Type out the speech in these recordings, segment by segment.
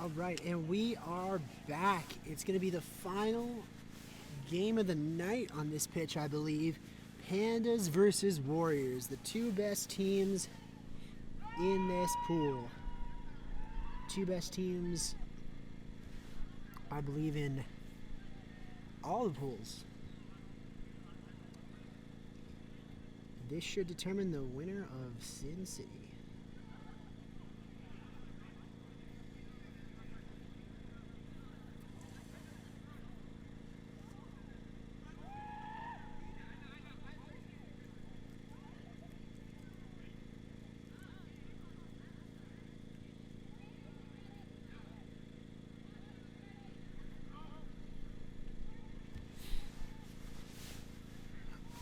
All right, and we are back. It's going to be the final game of the night on this pitch, I believe. Pandas versus Warriors, the two best teams in this pool. Two best teams, I believe, in all the pools. This should determine the winner of Sin City.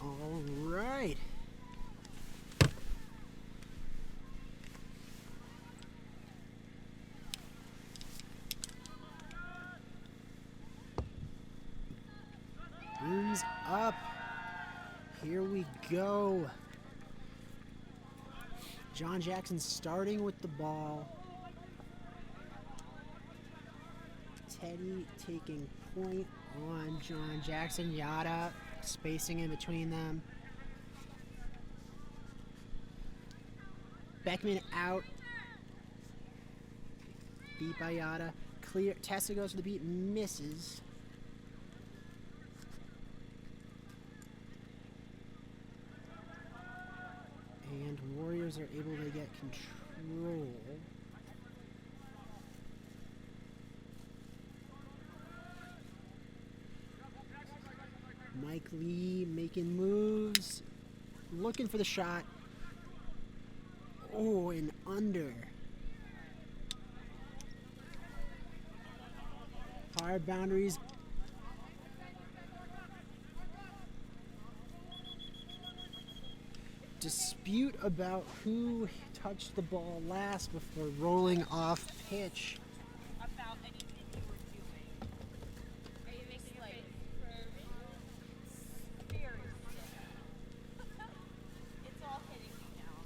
All right. Brooms up. Here we go. John Jackson starting with the ball. Teddy taking point on John Jackson. Yada spacing in between them. Beckman out. Beat by Yada. Clear. Tessa goes for the beat. Misses. And Warriors are able to get control. Mike Lee making moves, looking for the shot. Oh, and under. Hard boundaries. Dispute about who touched the ball last before rolling off pitch. About anything you were doing. It makes it like very it's all hitting me now.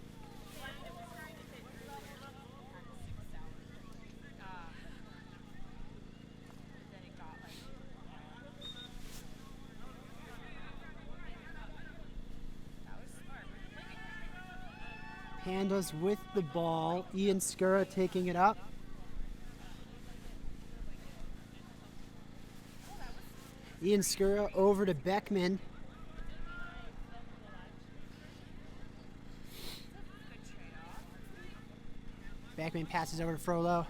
When it was starting to hit earlier, I had a 6 hour break. And then it got like that was smart. Pandas with the ball. Ian Skura taking it up. Ian Skura over to Beckman. Beckman passes over to Frollo.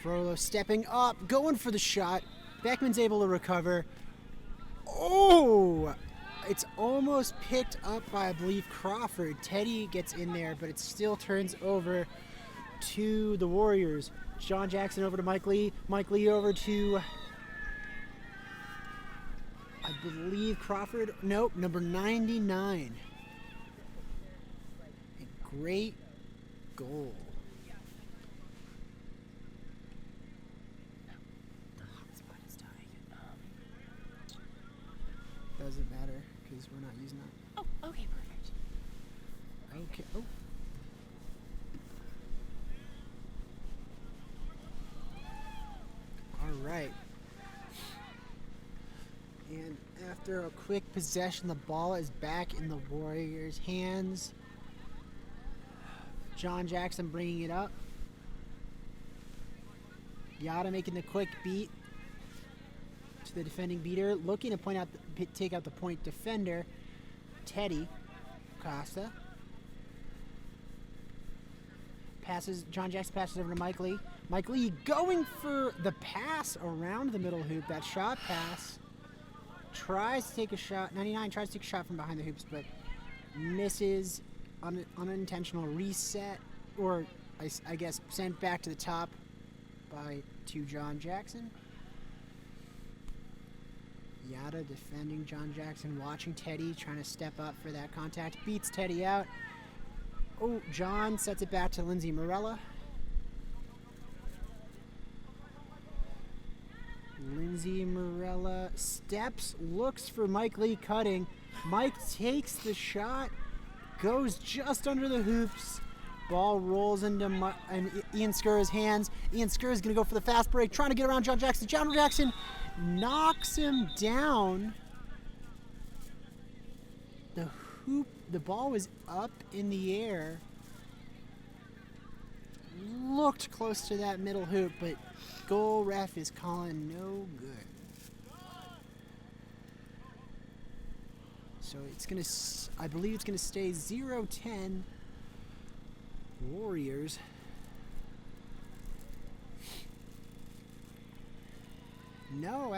Frollo stepping up, going for the shot. Beckman's able to recover. Oh! It's almost picked up by, I believe, Crawford. Teddy gets in there, but it still turns over to the Warriors. John Jackson over to Mike Lee. Mike Lee over to, I believe, Crawford. Nope, number 99. A great goal. The hotspot is dying. Doesn't matter because we're not using that. Oh, okay, perfect. Okay. Oh. All right. And after a quick possession, the ball is back in the Warriors' hands. John Jackson bringing it up. Yada making the quick beat to the defending beater, looking to take out the point defender, Teddy Costa. John Jackson passes over to Mike Lee. Mike Lee going for the pass around the middle hoop, that shot pass. Tries to take a shot, 99 tries to take a shot from behind the hoops, but misses. Unintentional reset, or I guess sent back to the top to John Jackson. Yada defending John Jackson, watching Teddy, trying to step up for that contact. Beats Teddy out. Oh, John sets it back to Lindsay Morella. Lindsay Morella steps, looks for Mike Lee cutting. Mike takes the shot, goes just under the hoops, Ball rolls into Ian Skura's hands. Ian Skura's going to go for the fast break, trying to get around John Jackson. John Jackson knocks him down. The ball was up in the air. Looked close to that middle hoop, but goal ref is calling no good. So it's going to, I believe it's going to stay 0-10 Warriors. No,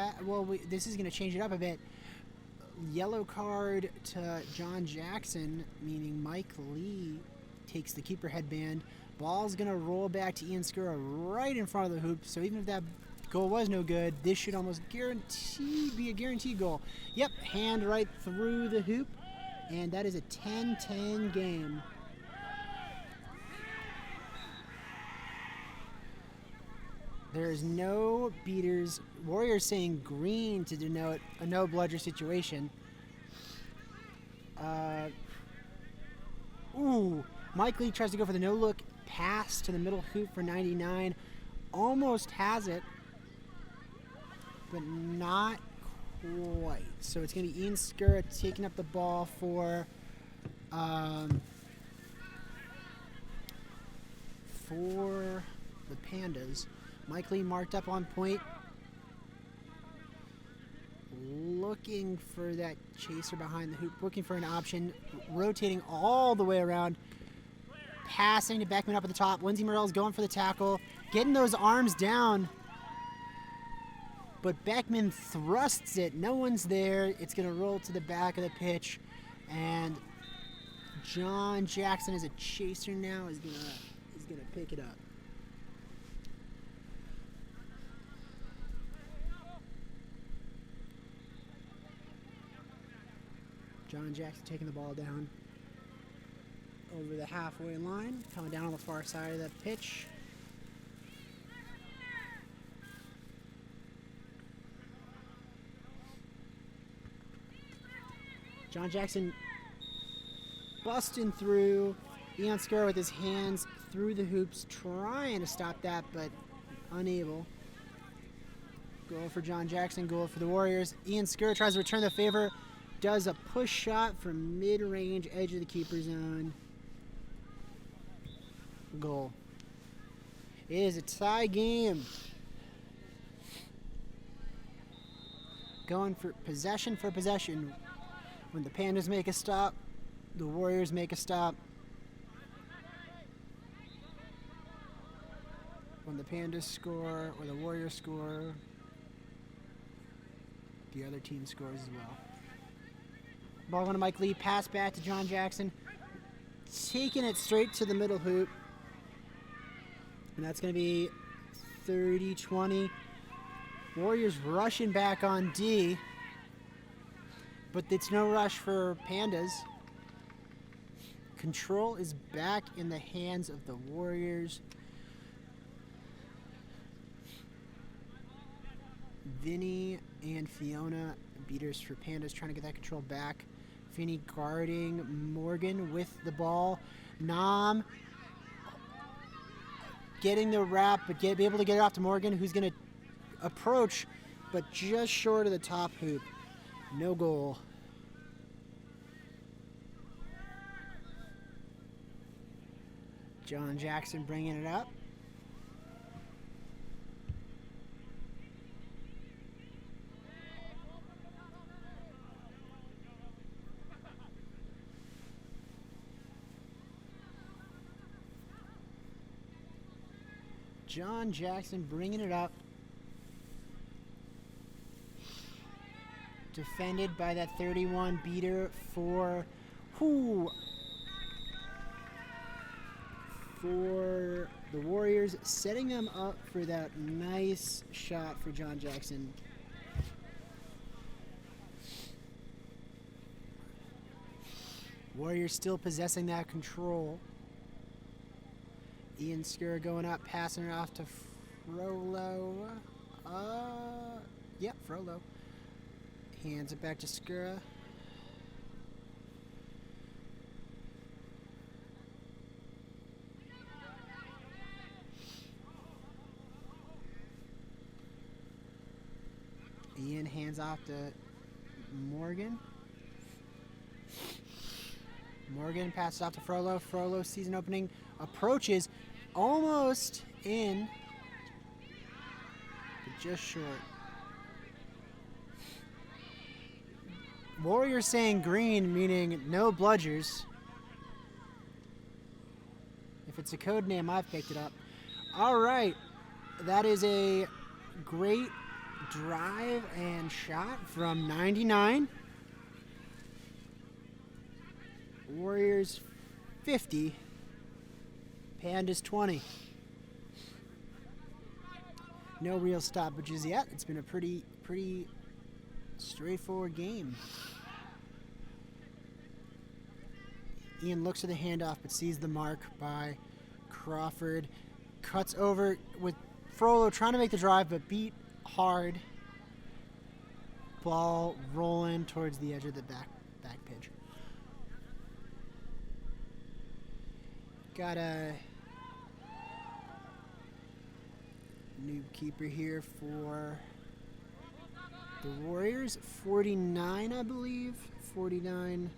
this is going to change it up a bit. Yellow card to John Jackson, meaning Mike Lee takes the keeper headband. Ball's going to roll back to Ian Skura right in front of the hoop. So even if that goal was no good, this should almost be a guaranteed goal. Yep, hand right through the hoop. And that is a 10-10 game. There's no beaters. Warriors saying green to denote a no bludger situation. Mike Lee tries to go for the no look pass to the middle hoop for 99. Almost has it, but not quite. So it's going to be Ian Skura taking up the ball for the Pandas. Mike Lee marked up on point. Looking for that chaser behind the hoop. Looking for an option. Rotating all the way around. Passing to Beckman up at the top. Lindsey Morrell's going for the tackle. Getting those arms down. But Beckman thrusts it. No one's there. It's going to roll to the back of the pitch. And John Jackson, as a chaser now, is gonna pick it up. John Jackson taking the ball down over the halfway line, coming down on the far side of the pitch. John Jackson busting through. Ian Skura with his hands through the hoops, trying to stop that, but unable. Goal for John Jackson, goal for the Warriors. Ian Skura tries to return the favor. Does a push shot from mid-range, edge of the keeper zone. Goal. It is a tie game. Going for possession. When the Pandas make a stop, the Warriors make a stop. When the Pandas score or the Warriors score, the other team scores as well. Ball going to Mike Lee, pass back to John Jackson. Taking it straight to the middle hoop. And that's going to be 30-20. Warriors rushing back on D. But it's no rush for Pandas. Control is back in the hands of the Warriors. Vinny and Fiona, beaters for Pandas, trying to get that control back. Vinny guarding Morgan with the ball. Nam getting the wrap, but be able to get it off to Morgan, who's going to approach, but just short of the top hoop. No goal. John Jackson bringing it up. John Jackson bringing it up. Defended by that 31 beater for the Warriors, setting them up for that nice shot for John Jackson. Warriors still possessing that control. Ian Skura going up, passing it off to Frollo. Frollo. Hands it back to Skura. Ian hands off to Morgan. Morgan passes off to Frollo. Frollo sees an opening, approaches, almost in, but just short. Warriors saying green, meaning no bludgers. If it's a code name, I've picked it up. All right, that is a great drive and shot from 99. Warriors 50, Pandas 20. No real stoppages yet. It's been a pretty straightforward game. Ian looks at the handoff but sees the mark by Crawford. Cuts over with Frollo trying to make the drive but beat hard. Ball rolling towards the edge of the back pitch. Got a new keeper here for the Warriors. 49, I believe. 49.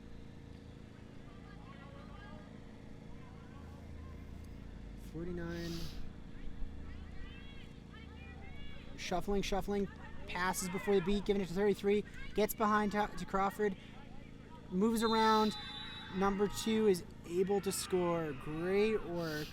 Shuffling. Passes before the beat, giving it to 33. Gets behind to Crawford. Moves around. Number 2 is able to score. Great work.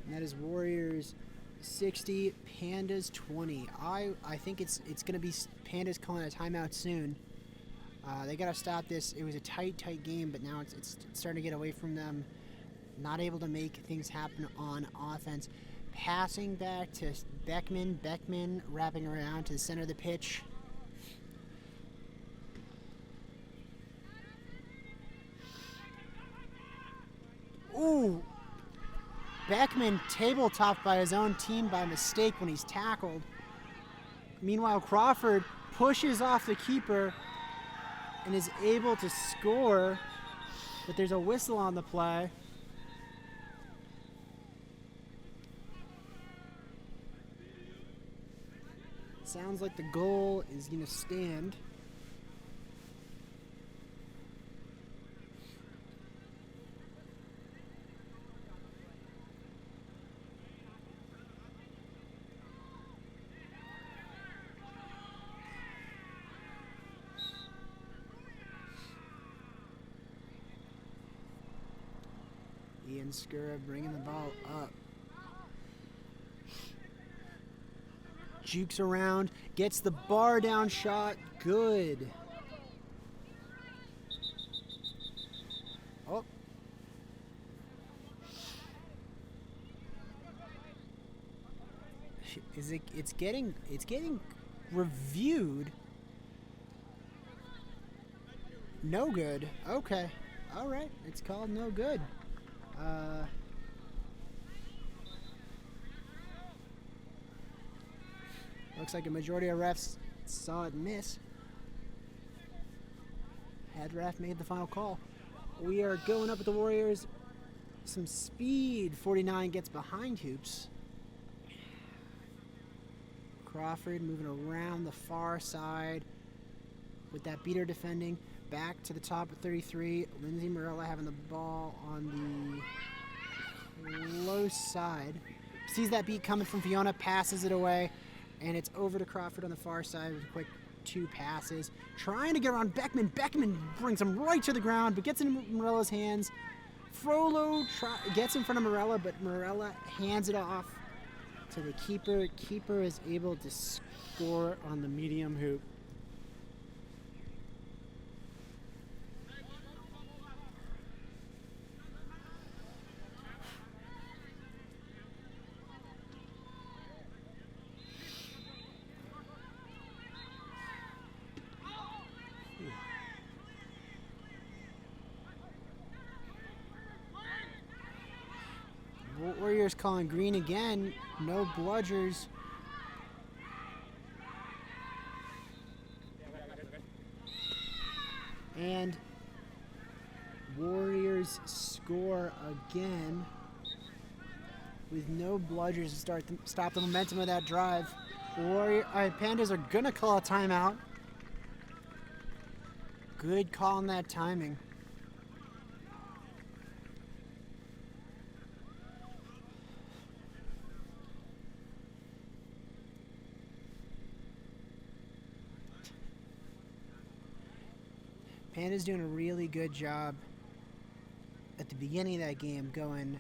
And that is Warriors 60, Pandas 20. I think it's going to be Pandas calling a timeout soon. They got to stop this. It was a tight game, but now it's starting to get away from them. Not able to make things happen on offense. Passing back to Beckman. Beckman wrapping around to the center of the pitch. Ooh! Beckman tabletopped by his own team by mistake when he's tackled. Meanwhile, Crawford pushes off the keeper and is able to score, but there's a whistle on the play. Sounds like the goal is going to stand. Ian Skura bringing the ball up. Jukes around, gets the bar down shot, good. Oh. It's getting reviewed. No good. Okay. All right. It's called no good. Looks like a majority of refs saw it miss. Head ref made the final call. We are going up with the Warriors. Some speed. 49 gets behind hoops. Crawford moving around the far side with that beater defending. Back to the top of 33. Lindsay Morella having the ball on the low side. Sees that beat coming from Fiona, passes it away. And it's over to Crawford on the far side with a quick 2 passes. Trying to get around Beckman. Beckman brings him right to the ground, but gets in Morella's hands. Frollo gets in front of Morella, but Morella hands it off to the keeper. Keeper is able to score on the medium hoop. Warriors calling green again. No bludgers. And Warriors score again with no bludgers to stop the momentum of that drive. Pandas are gonna call a timeout. Good call on that timing. Panda's doing a really good job at the beginning of that game going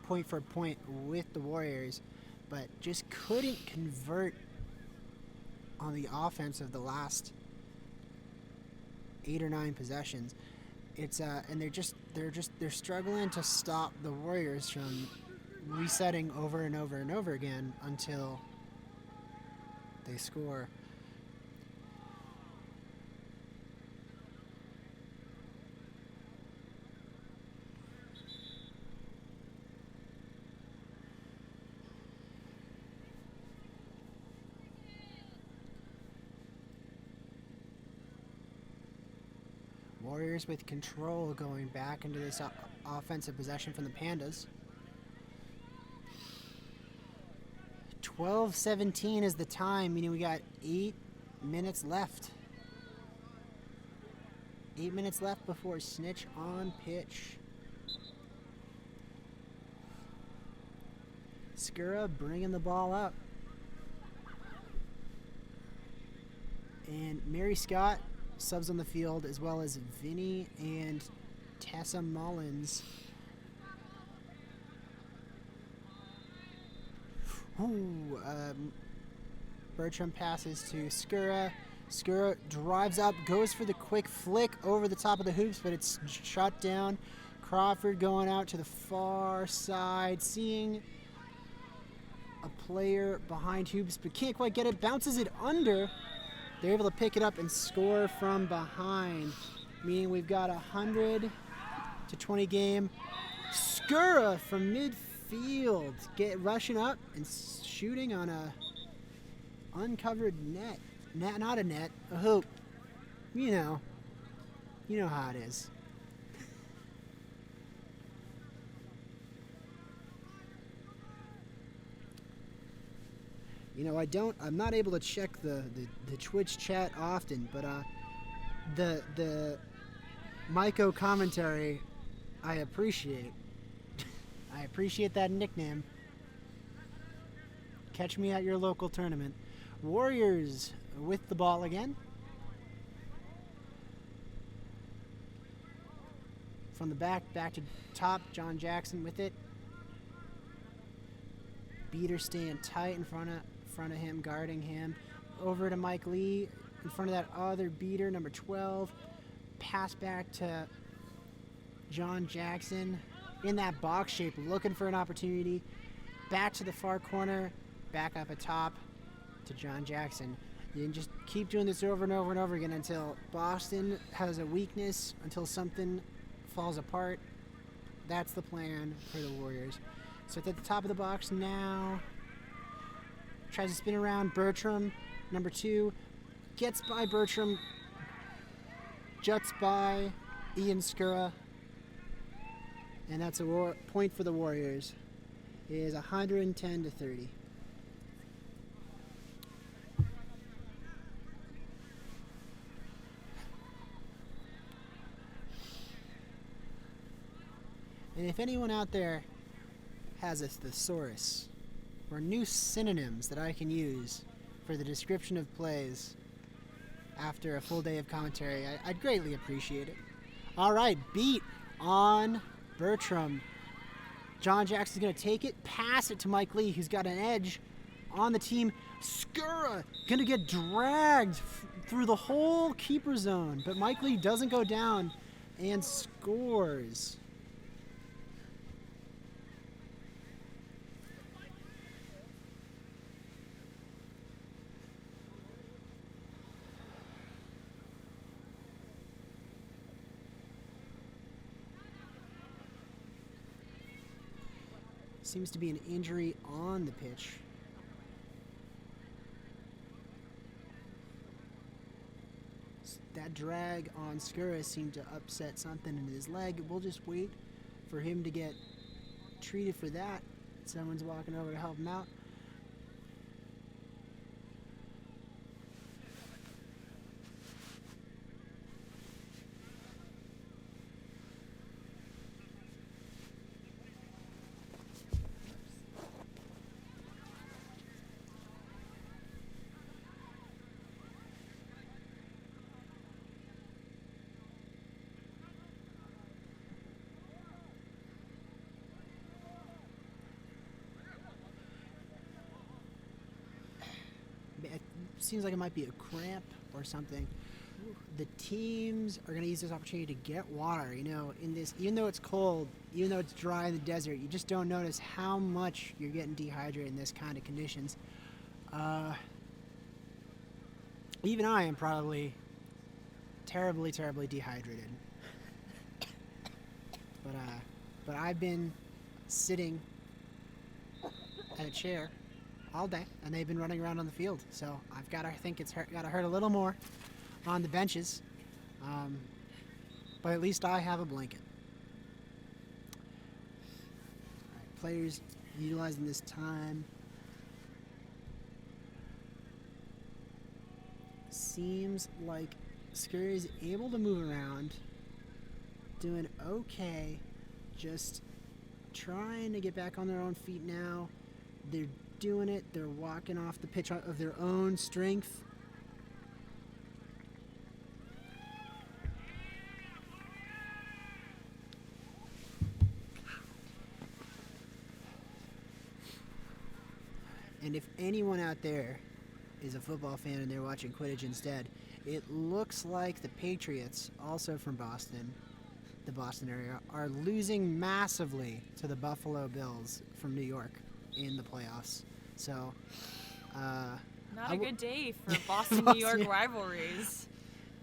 point for point with the Warriors, but just couldn't convert on the offense of the last 8 or 9 possessions. It's and they're struggling to stop the Warriors from resetting over and over and over again until they score. Warriors with control going back into this offensive possession from the Pandas. 12:17 is the time, meaning we got 8 minutes left. 8 minutes left before snitch on pitch. Skura bringing the ball up. And Mary Scott subs on the field, as well as Vinny and Tessa Mullins. Bertram passes to Skura. Skura drives up, goes for the quick flick over the top of the hoops, but it's shot down. Crawford going out to the far side, seeing a player behind hoops, but can't quite get it. Bounces it under. They're able to pick it up and score from behind, meaning we've got a 100-20 game. Skura from midfield, rushing up and shooting on a uncovered net. Not a net, a hoop. You know how it is. I'm not able to check the Twitch chat often, but the Myco commentary I appreciate. I appreciate that nickname. Catch me at your local tournament. Warriors with the ball again. From the back to top, John Jackson with it. Beater staying tight in front of him, guarding him. Over to Mike Lee in front of that other beater, number 12. Pass back to John Jackson in that box shape, looking for an opportunity. Back to the far corner, back up atop to John Jackson. You can just keep doing this over and over and over again until Boston has a weakness, until something falls apart. That's the plan for the Warriors. So it's at the top of the box now. Tries to spin around Bertram, number 2. Gets by Bertram. Juts by Ian Skura. And that's a point for the Warriors. It is 110-30. And if anyone out there has a thesaurus or new synonyms that I can use for the description of plays after a full day of commentary, I'd greatly appreciate it. All right, beat on Bertram. John Jackson's going to take it, pass it to Mike Lee, who's got an edge on the team. Skura going to get dragged through the whole keeper zone, but Mike Lee doesn't go down and scores. Seems to be an injury on the pitch. that drag on Skouras seemed to upset something in his leg. We'll just wait for him to get treated for that. Someone's walking over to help him out. It seems like it might be a cramp or something. The teams are going to use this opportunity to get water. You know, in this, even though it's cold, even though it's dry in the desert, you just don't notice how much you're getting dehydrated in this kind of conditions. Even I am probably terribly, terribly dehydrated. But I've been sitting at a chair all day, and they've been running around on the field. So I've got to think it's got to hurt a little more on the benches, but at least I have a blanket. All right, players utilizing this time. Seems like Scurry is able to move around, doing okay, just trying to get back on their own feet now. They're doing it. They're walking off the pitch of their own strength. And if anyone out there is a football fan and they're watching Quidditch instead, it looks like the Patriots, also from Boston, the Boston area, are losing massively to the Buffalo Bills from New York in the playoffs. So, not a good day for Boston New York rivalries.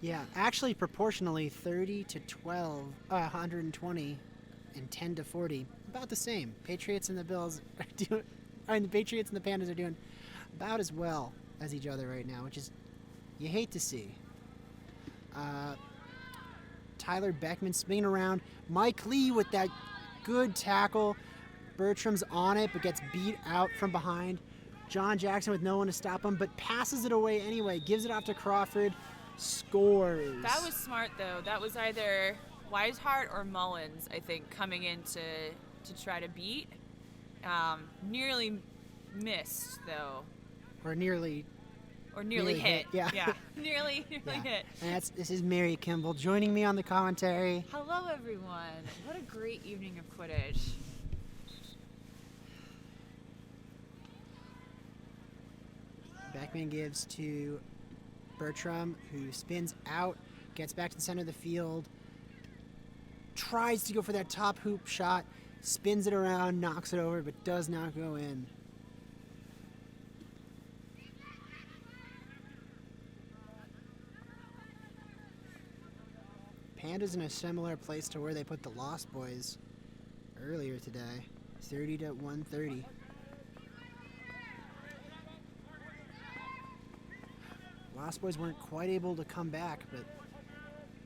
Yeah, actually proportionally 30 to 12, 120 and 10 to 40, about the same. Patriots and the Bills are doing, the Patriots and the Pandas are doing about as well as each other right now, which is you hate to see. Tyler Beckman spinning around. Mike Lee with that good tackle. Bertram's on it, but gets beat out from behind. John Jackson with no one to stop him, but passes it away anyway. Gives it off to Crawford. Scores. That was smart, though. That was either Weishart or Mullins, I think, coming in to try to beat. Nearly missed, though. Or nearly hit. Yeah. Nearly hit. And this is Mary Kimball joining me on the commentary. Hello, everyone. What a great evening of Quidditch. Beckman gives to Bertram, who spins out, gets back to the center of the field, tries to go for that top hoop shot, spins it around, knocks it over, but does not go in. Panda's in a similar place to where they put the Lost Boys earlier today, 30 to 130. Lost Boys weren't quite able to come back, but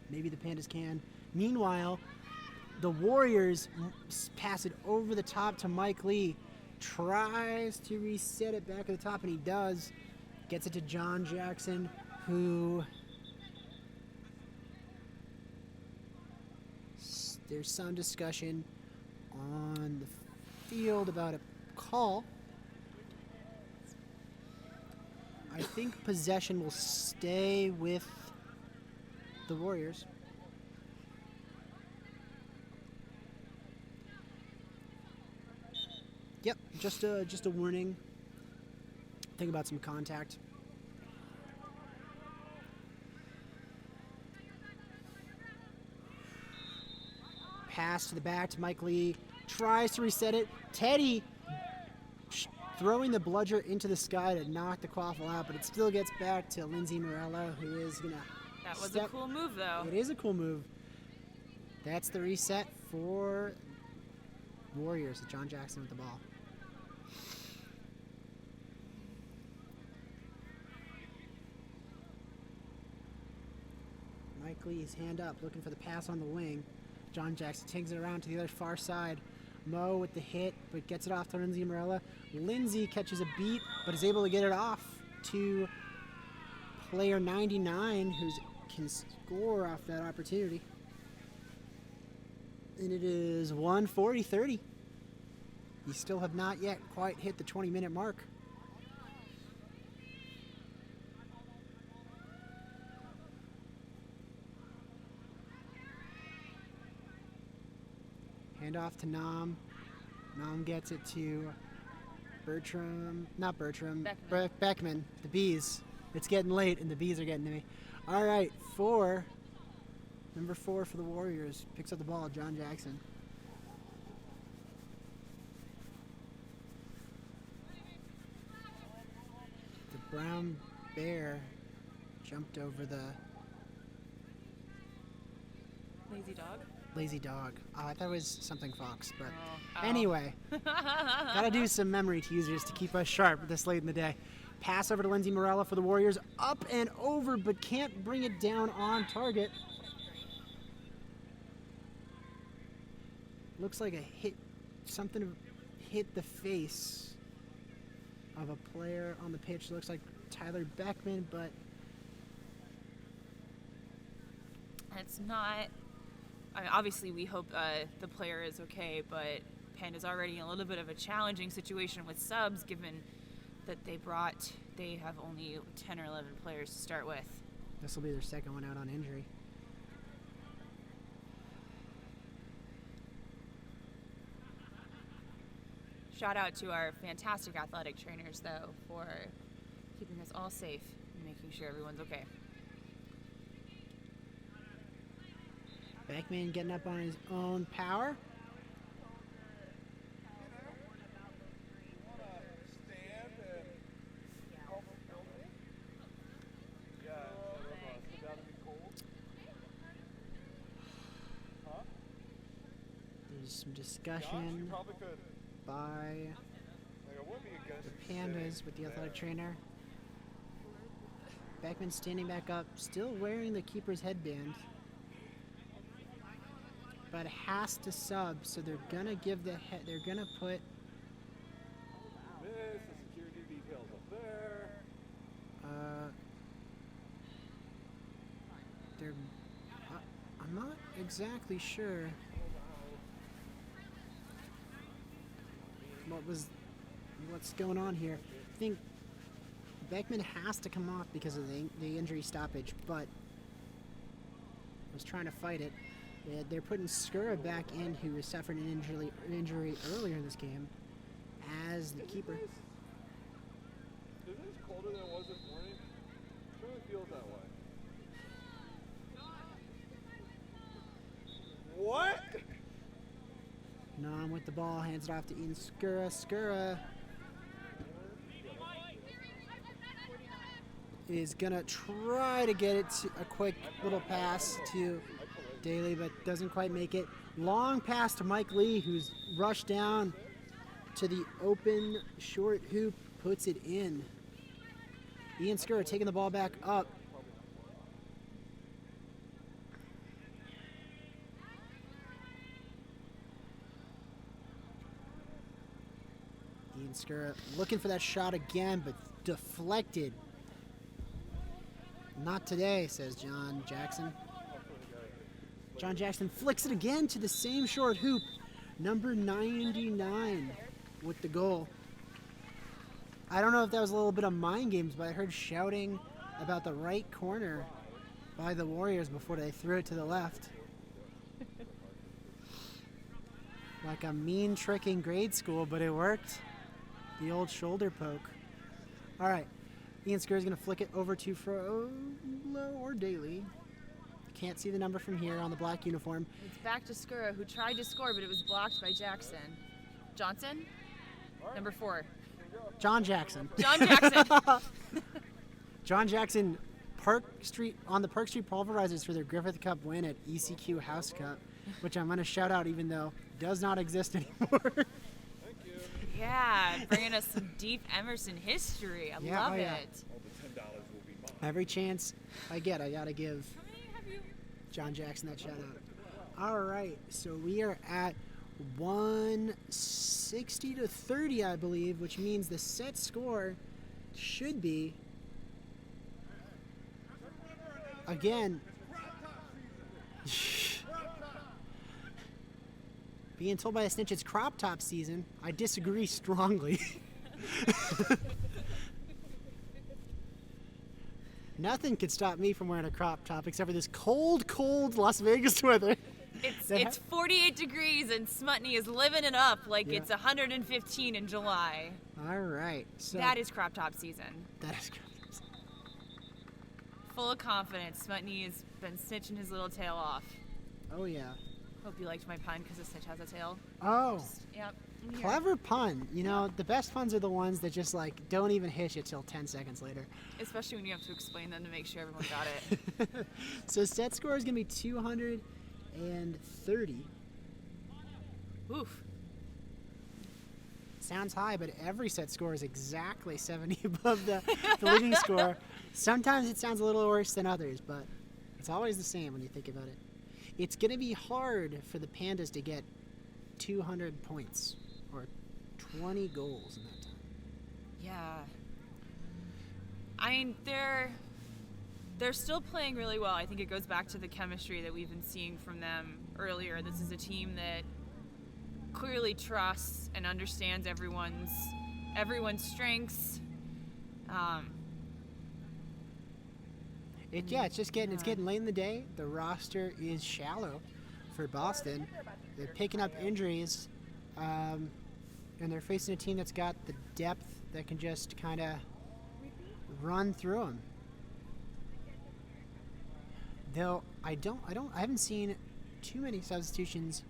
maybe the Pandas can. Meanwhile, the Warriors pass it over the top to Mike Lee. Tries to reset it back at the top, and he does. Gets it to John Jackson, who... There's some discussion on the field about a call. I think possession will stay with the Warriors. Yep, just a warning. Think about some contact. Pass to the back to Mike Lee. Tries to reset it. Teddy throwing the bludger into the sky to knock the quaffle out, but it still gets back to Lindsay Morello, who is going to... That was a cool move, though. It is a cool move. That's the reset for Warriors with John Jackson with the ball. Lee his hand up, looking for the pass on the wing. John Jackson takes it around to the other far side. Mo with the hit, but gets it off to Lindsay Morella. Lindsay catches a beat, but is able to get it off to player 99, who can score off that opportunity. And it is 1:40-30. You still have not yet quite hit the 20-minute mark. Hand off to Nam. Nam gets it to Beckman. The Bees. It's getting late and the Bees are getting to me. All right, number 4 for the Warriors. Picks up the ball, John Jackson. The brown bear jumped over the lazy dog. I thought it was something fox, but anyway. Gotta do some memory teasers to keep us sharp this late in the day. Pass over to Lindsay Morella for the Warriors. Up and over, but can't bring it down on target. Looks like something hit the face of a player on the pitch. Looks like Tyler Beckman, but it's not. I mean, obviously, we hope the player is okay, but Panda's already in a little bit of a challenging situation with subs, given that they have only 10 or 11 players to start with. This will be their second one out on injury. Shout out to our fantastic athletic trainers, though, for keeping us all safe and making sure everyone's okay. Beckman getting up on his own power. There's some discussion by the Pandas with the athletic trainer. Beckman standing back up, still wearing the keeper's headband, but has to sub, so they're gonna give they're gonna put the security details up there. I'm not exactly sure what's going on here. I think Beckman has to come off because of the injury stoppage, but was trying to fight it. They're putting Skura back in, who suffered an injury earlier in this game, as the keeper. Is this colder than it was this morning? It really feels that way. What? Nam with the ball, hands it off to Ian Skura. Skura is gonna try to get it to a quick little pass to Daly, but doesn't quite make it. Long pass to Mike Lee, who's rushed down to the open short hoop, puts it in. Ian Skura taking the ball back up. Ian Skura looking for that shot again, but deflected. Not today, says John Jackson. John Jackson flicks it again to the same short hoop. Number 99 with the goal. I don't know if that was a little bit of mind games, but I heard shouting about the right corner by the Warriors before they threw it to the left. Like a mean trick in grade school, but it worked. The old shoulder poke. All right. Ian Skura is going to flick it over to Frollo or Daly. Can't see the number from here on the black uniform. It's back to Skura, who tried to score, but it was blocked by Jackson. Johnson? Number 4. John Jackson. John Jackson. John Jackson, on the Park Street Pulverizers for their Griffith Cup win at ECQ House Cup, which I'm going to shout out even though it does not exist anymore. Yeah, bringing us some deep Emerson history. I love it. All the $10 will be mine. Every chance I get, I got to give. How many have you John Jackson that shout out. All right, so we are at 160 to 30, I believe, which means the set score should be, again, being told by a snitch it's crop top season. I disagree strongly. Nothing could stop me from wearing a crop top except for this cold, cold Las Vegas weather. It's 48 degrees and Smutney is living it up like Yeah. it's 115 in July. All right. So That is crop top season. that is crop top. Full of confidence. Smutney has been snitching his little tail off. Oh, yeah. Hope you liked my pun because a snitch has a tail. Oh, Yep. I'm here. clever pun. You know, the best puns are the ones that just, like, don't even hit you till 10 seconds later. Especially when you have to explain them to make sure everyone got it. So set score is going to be 230. Oof. Sounds high, but every set score is exactly 70 above the leading score. Sometimes it sounds a little worse than others, but it's always the same when you think about it. It's going to be hard for the Pandas to get 200 points or 20 goals in that time. Yeah. I mean, they're still playing really well. I think it goes back to the chemistry that we've been seeing from them earlier. This is a team that clearly trusts and understands everyone's strengths. It's getting late in the day. The roster is shallow for Boston. They're picking up injuries, and they're facing a team that's got the depth that can just kind of run through them. Though I haven't seen too many substitutions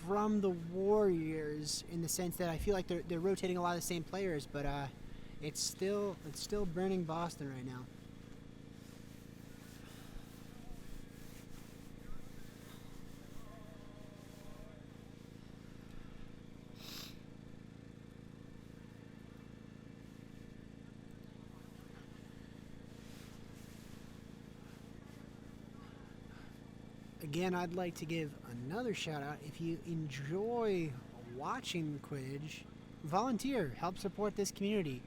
from the Warriors in the sense that I feel like they're rotating a lot of the same players, but it's still burning Boston right now. Again, I'd like to give another shout out. If you enjoy watching Quidditch, volunteer, help support this community.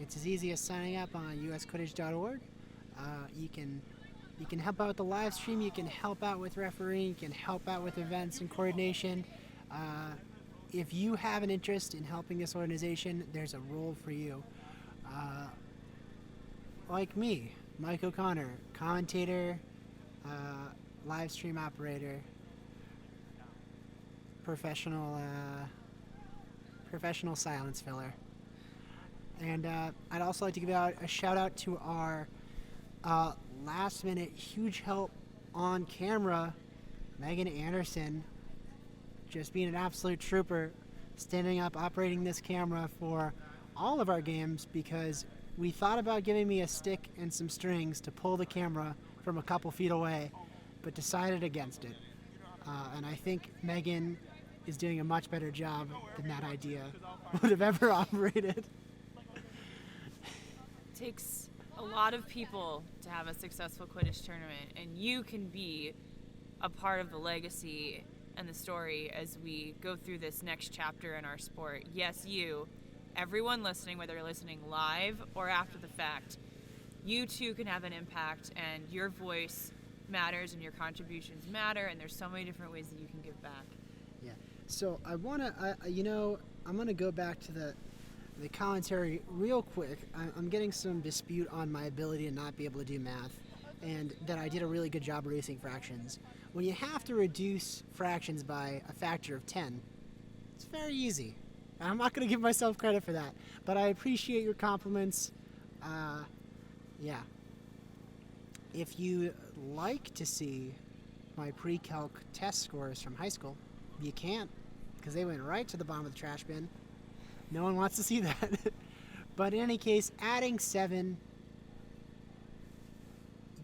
It's as easy as signing up on usquidditch.org. You can help out with the live stream, you can help out with refereeing, you can help out with events and coordination. If you have an interest in helping this organization, there's a role for you. Like me, Mike O'Connor, commentator, live stream operator, professional silence filler. And I'd also like to give out a shout out to our last minute huge help on camera, Megan Anderson, just being an absolute trooper, standing up, operating this camera for all of our games, because we thought about giving me a stick and some strings to pull the camera from a couple feet away, but decided against it. And I think Megan is doing a much better job than that idea would have ever operated. It takes a lot of people to have a successful Quidditch tournament, and you can be a part of the legacy and the story as we go through this next chapter in our sport. Yes, you, everyone listening, whether you're listening live or after the fact, you too can have an impact, and your voice matters and your contributions matter, and there's so many different ways that you can give back. Yeah. So I want to, I'm going to go back to the commentary real quick. I'm getting some dispute on my ability to not be able to do math, and that I did a really good job reducing fractions. When you have to reduce fractions by a factor of 10, it's very easy. I'm not going to give myself credit for that, but I appreciate your compliments. Yeah. If you like to see my pre-calc test scores from high school, you can't, because they went right to the bottom of the trash bin. No one wants to see that. But in any case, adding 7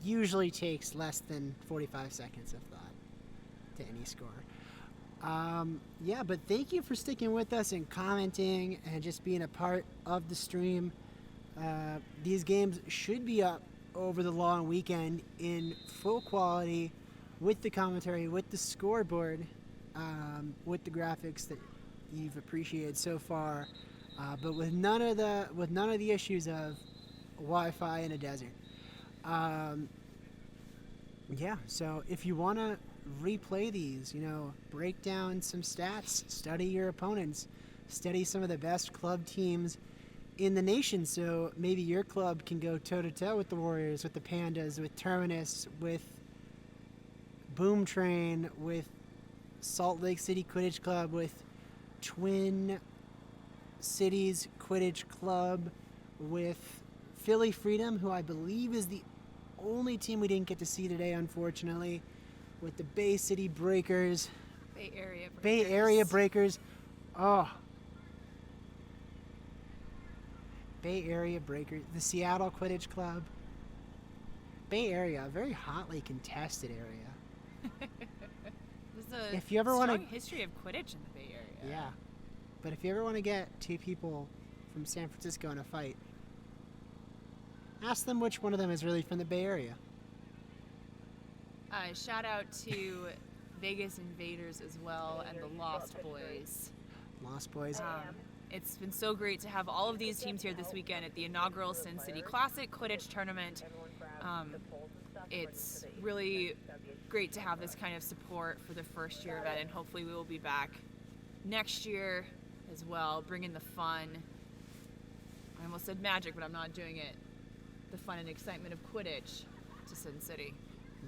usually takes less than 45 seconds of thought to any score. Yeah, but thank you for sticking with us and commenting and just being a part of the stream. These games should be up over the long weekend in full quality, with the commentary, with the scoreboard, with the graphics that you've appreciated so far, but with none of the issues of Wi-Fi in a desert. Yeah, so if you want to replay these, break down some stats, study your opponents, study some of the best club teams in the nation, so maybe your club can go toe-to-toe with the Warriors, with the Pandas, with Terminus, with Boom Train, with Salt Lake City Quidditch Club, with Twin Cities Quidditch Club, with Philly Freedom, who I believe is the only team we didn't get to see today, unfortunately, with the Bay City Breakers. Bay Area Breakers. Oh. Bay Area Breakers. The Seattle Quidditch Club. Bay Area, a very hotly contested area. There's a If you ever strong wanna- history of Quidditch in the Bay Area. Yeah. But if you ever want to get two people from San Francisco in a fight, ask them which one of them is really from the Bay Area. Shout out to Vegas Invaders as well and the Lost Boys. Lost Boys. It's been so great to have all of these teams here this weekend at the inaugural Sin City Classic Quidditch Tournament. It's really great to have this kind of support for the first year event, and hopefully we will be back next year as well, bringing the fun. I almost said magic, but I'm not doing it. The fun and excitement of Quidditch to Sin City.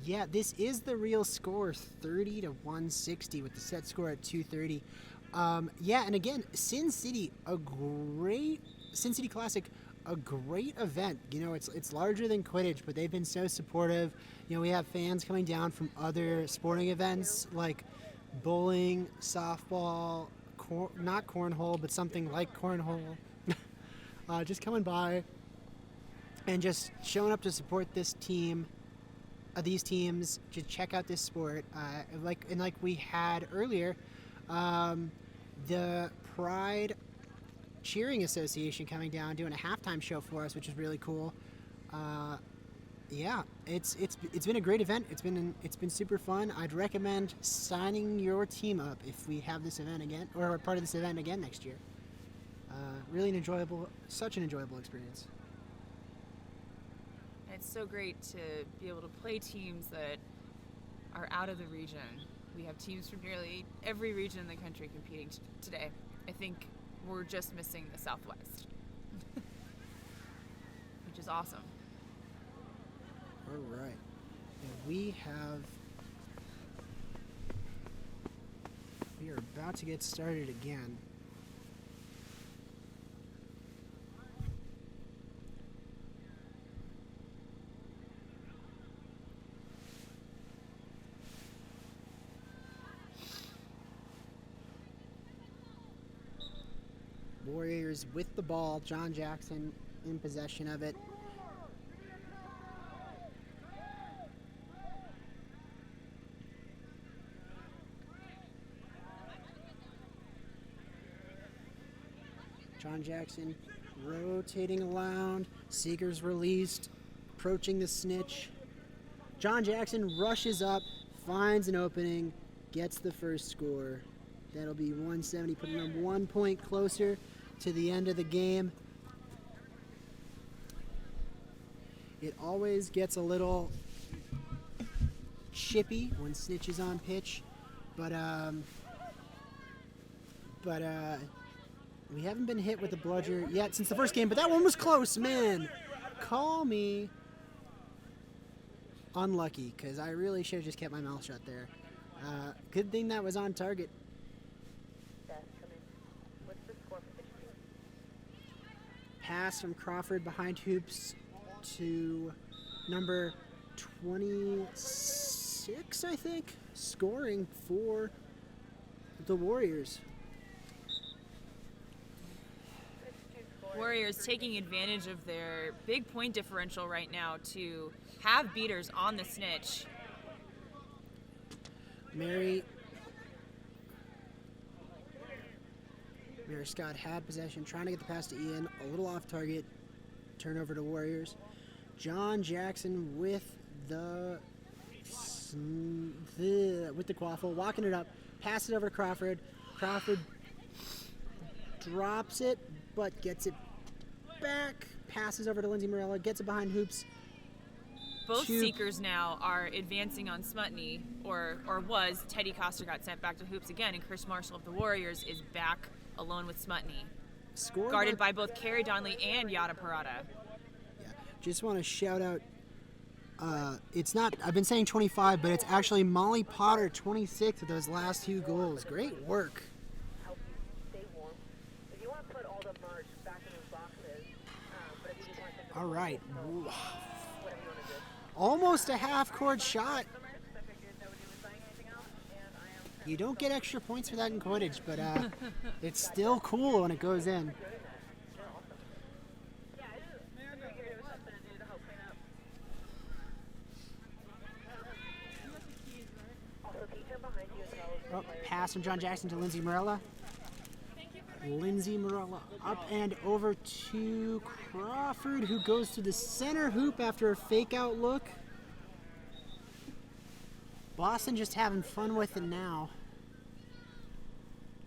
Yeah, this is the real score, 30-160 with the set score at 230. Yeah, and again, Sin City Classic, a great event. It's larger than Quidditch, but they've been so supportive. We have fans coming down from other sporting events like bowling, softball, not cornhole, but something like cornhole. Just coming by and just showing up to support this team. These teams, to check out this sport, like we had earlier, the Pride Cheering Association coming down doing a halftime show for us, which is really cool. Yeah, it's been a great event. It's been super fun. I'd recommend signing your team up if we have this event again, or are part of this event again next year. Really such an enjoyable experience. It's so great to be able to play teams that are out of the region. We have teams from nearly every region in the country competing today. I think we're just missing the Southwest, which is awesome. All right. And we are about to get started again. Warriors with the ball. John Jackson in possession of it. John Jackson rotating around. Seeger's released. Approaching the snitch. John Jackson rushes up, finds an opening, gets the first score. That'll be 170, putting them 1 point closer to the end of the game. It always gets a little chippy when Snitch is on pitch, but we haven't been hit with a bludger yet since the first game, but that one was close, man. Call me unlucky, because I really should have just kept my mouth shut there. Good thing that was on target. Pass from Crawford behind hoops to number 26, I think, scoring for the Warriors. Warriors taking advantage of their big point differential right now to have beaters on the snitch. Mary Scott had possession, trying to get the pass to Ian, a little off target, turnover to Warriors. John Jackson with the quaffle, walking it up, passes it over to Crawford. Crawford drops it, but gets it back, passes over to Lindsay Morella, gets it behind hoops. Both seekers now are advancing on Smutney, or was. Teddy Coster got sent back to hoops again, and Chris Marshall of the Warriors is back alone with Smutney. Guarded by both Carrie Donnelly and Yada Parada. Yeah, just want to shout out, it's not, I've been saying 25, but it's actually Molly Potter, 26 of those last 2 goals. Great work. Help you stay warm. If you want to put all the merch back in those boxes, but if you just want to send All right. whatever you want to do. Almost a half-court shot. You don't get extra points for that in Quidditch, but it's still cool when it goes in. Oh, pass from John Jackson to Lindsay Morella. Lindsay Morella up and over to Crawford, who goes to the center hoop after a fake-out look. Boston just having fun with it now.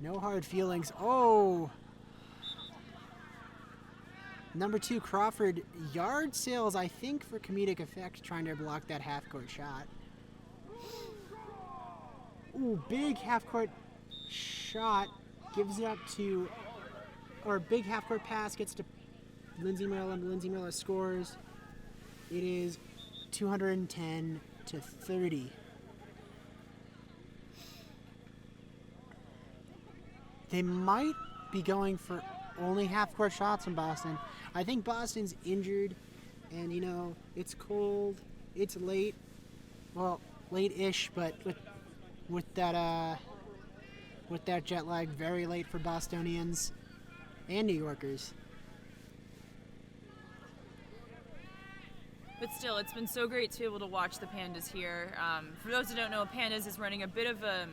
No hard feelings. Oh! Number 2, Crawford, yard sales, I think, for comedic effect, trying to block that half-court shot. Ooh, big half-court shot. Gives it up to, or big half-court pass gets to Lindsay Morella, and Lindsay Morella scores. It is 210 to 30. They might be going for only half-court shots in Boston. I think Boston's injured, and you know, it's cold, it's late. Well, late-ish, but with that jet lag, very late for Bostonians and New Yorkers. But still, it's been so great to be able to watch the Pandas here. For those who don't know, Pandas is running a bit of a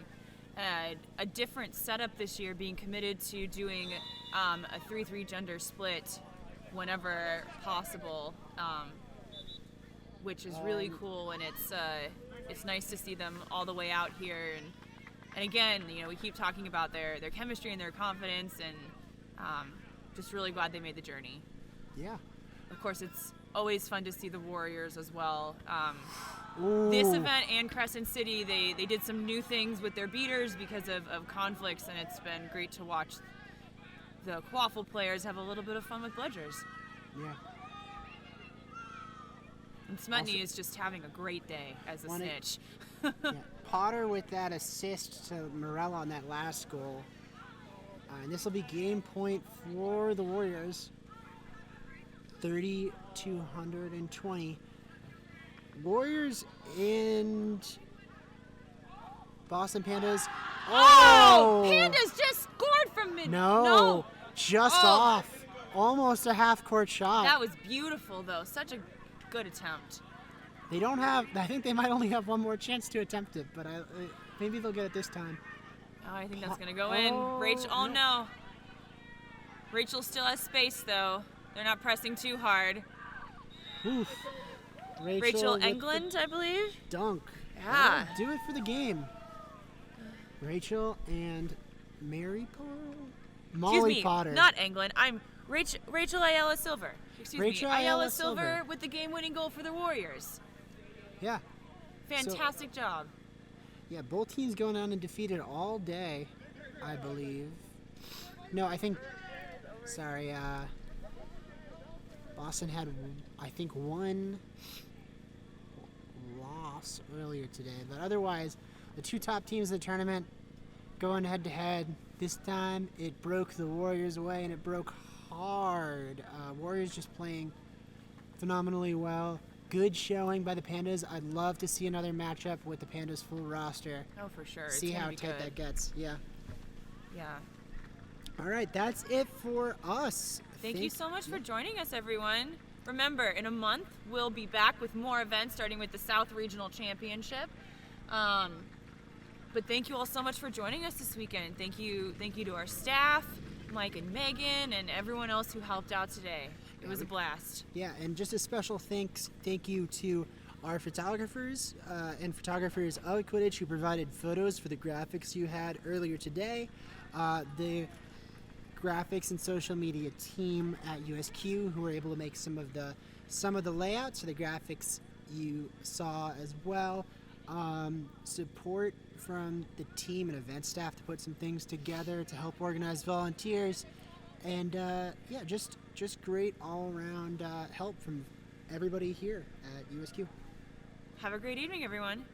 different setup this year, being committed to doing a 3-3 gender split whenever possible, which is really cool, and it's nice to see them all the way out here. And again, you know, we keep talking about their chemistry and their confidence, and just really glad they made the journey. Yeah. Of course, it's always fun to see the Warriors as well. This event and Crescent City, they did some new things with their beaters because of conflicts, and it's been great to watch the Quaffle players have a little bit of fun with Bludgers. Yeah. And Smutney is just having a great day as a snitch. Yeah. Potter with that assist to Morella on that last goal. And this will be game point for the Warriors. 30-220. Warriors and Boston Pandas. Oh! Pandas just scored from mid. No. Just off. Almost a half-court shot. That was beautiful, though. Such a good attempt. They don't have, I think they might only have one more chance to attempt it, but maybe they'll get it this time. Oh, I think that's going to go in. Rachel, no. Rachel still has space, though. They're not pressing too hard. Oof. Rachel England, I believe? Dunk. Yeah. Do it for the game. Rachel and Mary Molly Potter. Not England. I'm Rachel Ayala Silver. Rachel Ayala Silver with the game-winning goal for the Warriors. Yeah. Fantastic job. Yeah, both teams going on undefeated all day, I believe. No, I think, sorry, Boston had, I think, one loss earlier today. But otherwise, the 2 top teams in the tournament going head-to-head. This time, it broke the Warriors away, and it broke hard. Warriors just playing phenomenally well. Good showing by the Pandas. I'd love to see another matchup with the Pandas full roster. Oh, for sure. See how tight that gets. Yeah. Yeah. All right, that's it for us. Thank you so much for joining us, everyone. Remember, in a month, we'll be back with more events, starting with the South Regional Championship. But thank you all so much for joining us this weekend. Thank you to our staff, Mike and Megan, and everyone else who helped out today. It was a blast. Yeah, and just a special thank you to our photographers and photographers of Quidditch who provided photos for the graphics you had earlier today. The graphics and social media team at USQ who were able to make some of the layouts for the graphics you saw as well. Support from the team and event staff to put some things together to help organize volunteers, and yeah, just great all around help from everybody here at USQ. Have a great evening, everyone.